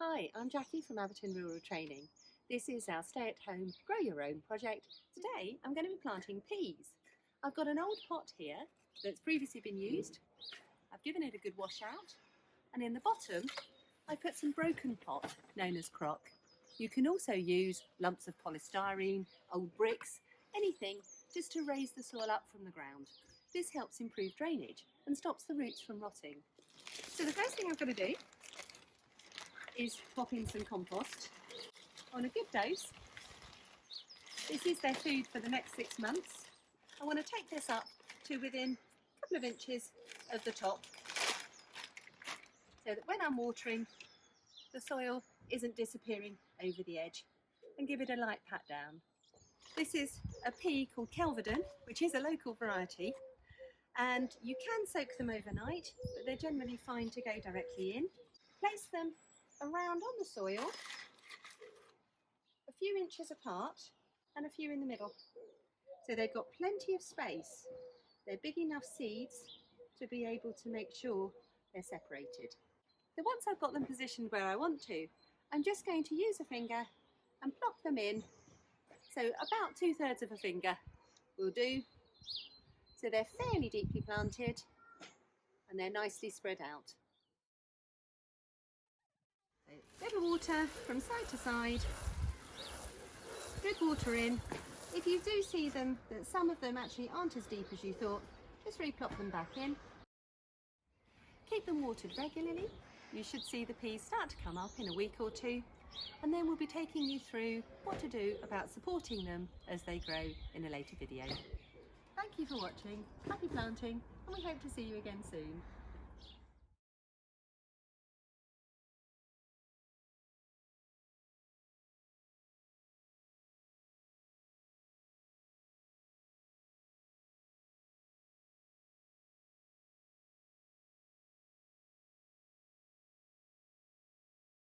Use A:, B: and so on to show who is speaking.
A: Hi, I'm Jacqui from Abberton Rural Training. This is our stay-at-home, grow your own project. Today I'm going to be planting peas. I've got an old pot here that's previously been used. I've given it a good wash out, and in the bottom I put some broken pot known as crock. You can also use lumps of polystyrene, old bricks, anything just to raise the soil up from the ground. This helps improve drainage and stops the roots from rotting. So the first thing I've got to do is pop in some compost on a good dose. This is their food for the next 6 months. I want to take this up to within a couple of inches of the top so that when I'm watering, the soil isn't disappearing over the edge, and give it a light pat down. This is a pea called Kelvedon, which is a local variety, and you can soak them overnight, but they're generally fine to go directly in. Place them around on the soil, a few inches apart and a few in the middle. So they've got plenty of space. They're big enough seeds to be able to make sure they're separated. So once I've got them positioned where I want to, I'm just going to use a finger and plop them in. So about 2/3 of a finger will do. So they're fairly deeply planted and they're nicely spread out. So a bit of water from side to side, good water in. If you do see them, that some of them actually aren't as deep as you thought, just re-plop them back in. Keep them watered regularly. You should see the peas start to come up in a week or two, and then we'll be taking you through what to do about supporting them as they grow in a later video. Thank you for watching, happy planting, and we hope to see you again soon.